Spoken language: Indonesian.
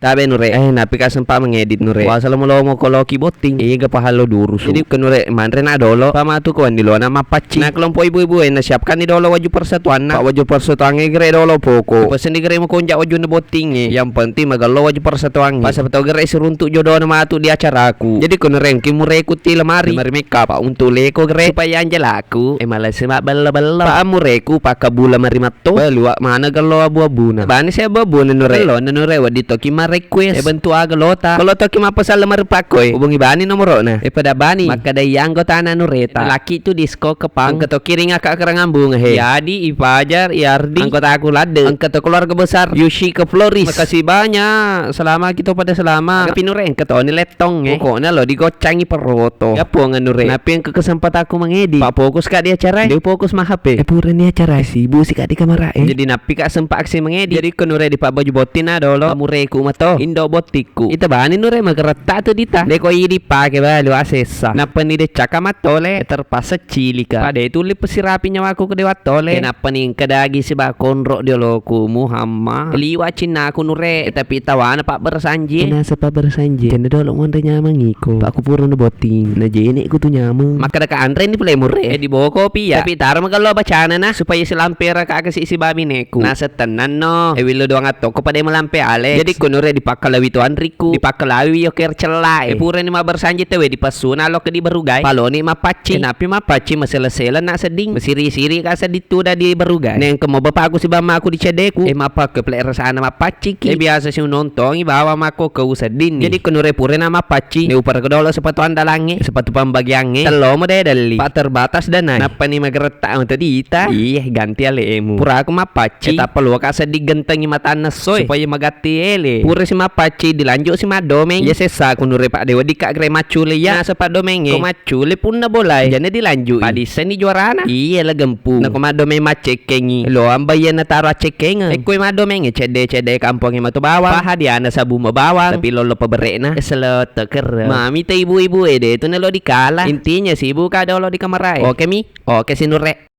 Tabe nure, napi ka sempat mengedit nure. Wasal mo mo koloki boting. Iga pahalo durus. Jadi kenure manre na dolo. Pamatu ko ni lona mapachi. Na kelompo ibu-ibu na siapkan ni dolo waju persatuan na. Pak waju persatuan ngegre dolo poko. Pesen digere mo konjak waju na boting. Yang penting magalo waju persatuan. Pas betul gere seruntuk jodoh na matu di acaraku. Jadi kenure kimure ikuti lemari. Lemari makeup pak untuk leko gere supaya anjel aku. Malah semak bella-bella. Pak amureku pak kabula mari matto. Luak mana galo abu-abu na. Bani saya abu-abu na nure. Lo na nure wadito kimar request bentuk aga lota kalau toki mapa sal lemar pakoy hubungi bani nomor na pada bani maka dari anggota nureta laki itu disco kepang keto kiring akak kerangambung jadi Ifajar Yardi anggota aku lade angkata keluarga besar Yushi ke Floris makasih banyak selama kita pada selama pinure keto ni letong pokoknya lo digocangi peroto ya puangan nure tapi yang kesempatan aku mengedit pak fokus kak di acara dia fokus mah HP pura ni acara sibuk sih kak di kamar jadi napi kak sempat aksi mengedit jadi kenure di pak baju botina dolo mureku to indo botiku ita bani nure magerata tu dita deko idi pake balu asesa napa ni de caka matole terpaksa cilika pada itu lip sirapi nyawaku ke dewa tole kenapa nih kedagi si bakonro dioloku Muhammad liwa cina aku nure tapi tawana pak bersanji na sepa bersanji kena dolo ngonre nyamang iko pak aku puro no boting na jene iku tu nyamang maka deka andre ni pulai mure di bawa kopi ya tapi tar magalo bacana na supaya si lampera ka si babi neku na setenan no wilo doang atoko pada melampe ale jadi kunure dipakalawi tu Andriku dipakalawi yo ker celai pura ni mabersanji tewe di pasuna lo ke di berugai palo ni mapaci napi mapaci masela-sela nak seding siri-siri ka seditu dah di berugai neng kemo bapak aku si bama aku di cedeku mapa ke player sana mapaci ki biasa si nonton bawa mako ke usedin jadi kenure pura na mapaci ni upar kedolo sepatu andalange sepatu pambagiange telo mo dali pak terbatas dana napa ni magereta untuk dita ganti alemu pura aku mapaci tak perlu ka sedi gentengi mata nesoy supaya magati ele pura si mapaci dilanjut si madomeng ya sesa kunure pak dewa dikak gre macule ya sepat domenge ko macule pun na bolai jane dilanjut padi seni juarana iya la gempu na ko madomeng macekengi lo ambayan na taro cekenga ko madomeng cede kampung ma to bawa pahadiana sabu mabawa tapi lo pabere na selo teker mami te ibu-ibu ede itu na lo dikala intinya si ibu ka dolo di kamar oke mi oke sinure